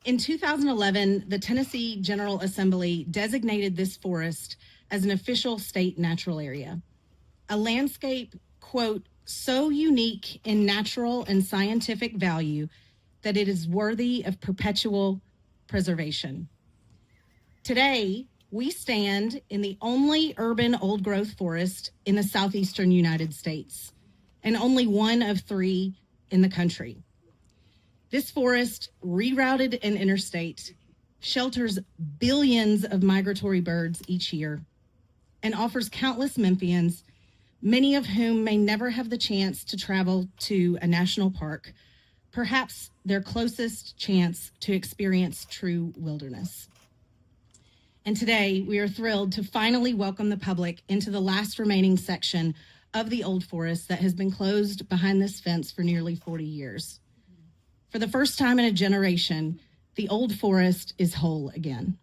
In 2011, the Tennessee General Assembly designated this forest as an official state natural area, a landscape, quote, so unique in natural and scientific value that it is worthy of perpetual preservation. Today, we stand in the only urban old-growth forest in the southeastern United States, and only one of 3 in the country. This forest, rerouted and interstate, shelters billions of migratory birds each year and offers countless Memphians, many of whom may never have the chance to travel to a national park, perhaps their closest chance to experience true wilderness. And today, we are thrilled to finally welcome the public into the last remaining section of the Old Forest that has been closed behind this fence for nearly 40 years. For the first time in a generation, the Old Forest is whole again.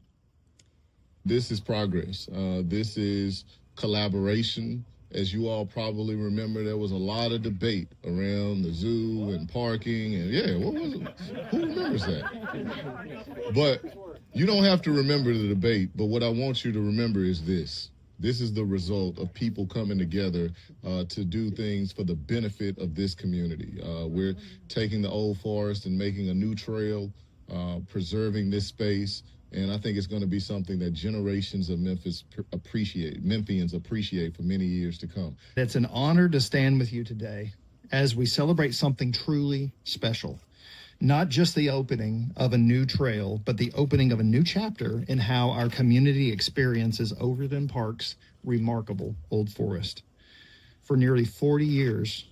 This is progress. This is collaboration. As you all probably remember, there was a lot of debate around the zoo and parking and what was it? Who remembers that? But you don't have to remember the debate, but what I want you to remember is this. This is the result of people coming together to do things for the benefit of this community. We're taking the Old Forest and making a new trail, preserving this space, and I think it's going to be something that generations of Memphians appreciate for many years to come. It's an honor to stand with you today as we celebrate something truly special. Not just the opening of a new trail, but the opening of a new chapter in how our community experiences Overton Park's remarkable Old Forest. For nearly 40 years,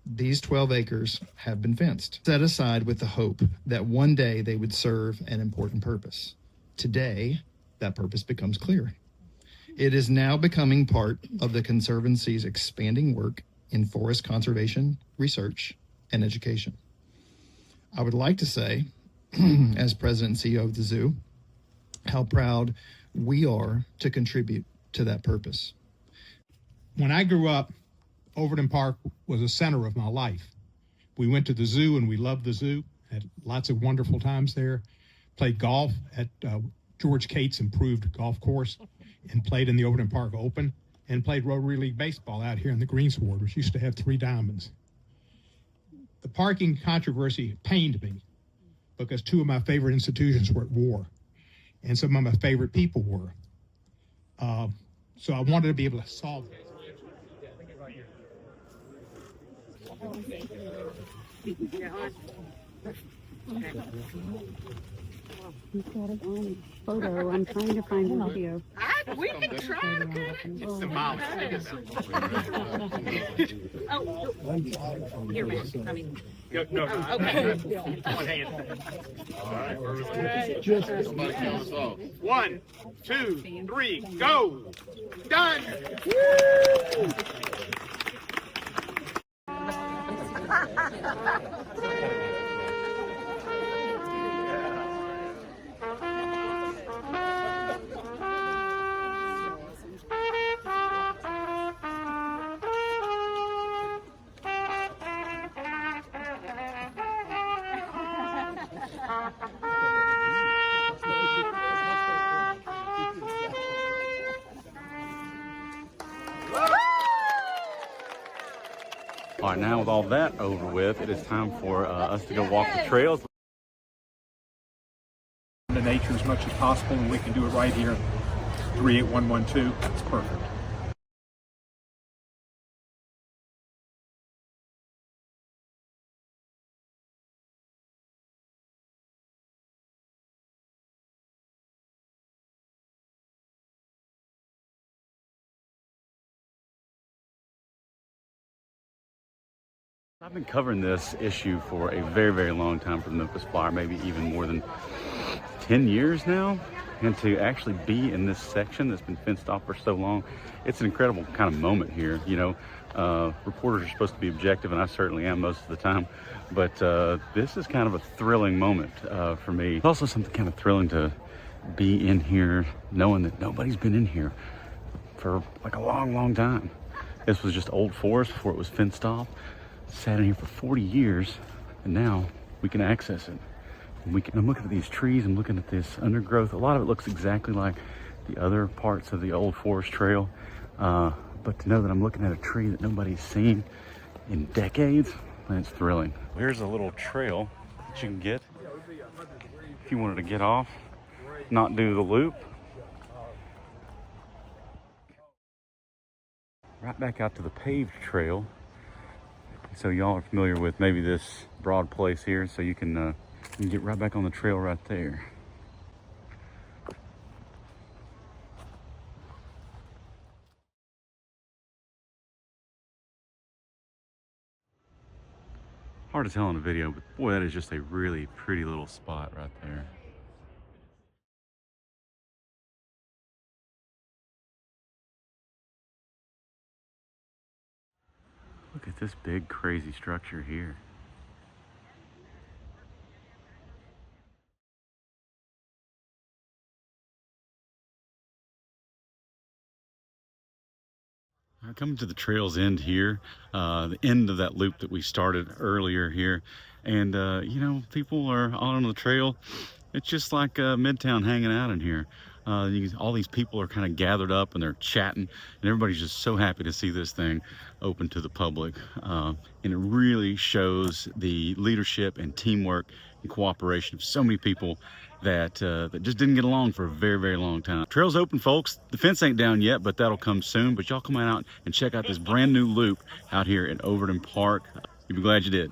these 12 acres have been fenced, set aside with the hope that one day they would serve an important purpose. Today, that purpose becomes clear. It is now becoming part of the Conservancy's expanding work in forest conservation, research, and education. I would like to say, as President and CEO of the zoo, how proud we are to contribute to that purpose. When I grew up, Overton Park was the center of my life. We went to the zoo and we loved the zoo, had lots of wonderful times there, played golf at George Cates' improved golf course, and played in the Overton Park Open, and played Rotary League baseball out here in the greensward, which used to have 3 diamonds. The parking controversy pained me because 2 of my favorite institutions were at war, and some of my favorite people were. So I wanted to be able to solve it. He's got it on photo. I'm trying to find a video. We can try, okay? It's the mouse. Here, man. I mean, No. okay. One hand. All right, somebody count us off. 1, 2, 3, go! Done! All right, now with all that over with, it is time for us to go walk the trails. The nature as much as possible, and we can do it right here. 38112, that's perfect. I've been covering this issue for a very, very long time for the Memphis Flyer, maybe even more than 10 years now. And to actually be in this section that's been fenced off for so long, it's an incredible kind of moment here. You know, reporters are supposed to be objective, and I certainly am most of the time. But this is kind of a thrilling moment for me. It's also something kind of thrilling to be in here knowing that nobody's been in here for like a long, long time. This was just old forest before it was fenced off. Sat in here for 40 years, and now we can access it. I'm looking at these trees, I'm looking at this undergrowth. A lot of it looks exactly like the other parts of the Old Forest Trail. But to know that I'm looking at a tree that nobody's seen in decades, that's thrilling. Here's a little trail that you can get if you wanted to get off, not do the loop. Right back out to the paved trail. So y'all are familiar with maybe this broad place here, so you can get right back on the trail right there. Hard to tell on the video, but boy, that is just a really pretty little spot right there. Look at this big crazy structure here. Coming to the trail's end here, the end of that loop that we started earlier here. And, you know, people are on the trail. It's just like Midtown hanging out in here. All these people are kind of gathered up and they're chatting, and everybody's just so happy to see this thing open to the public. And it really shows the leadership and teamwork and cooperation of so many people that just didn't get along for a very, very long time. Trail's open, folks. The fence ain't down yet, but that'll come soon. But y'all come out and check out this brand new loop out here at Overton Park. You'll be glad you did.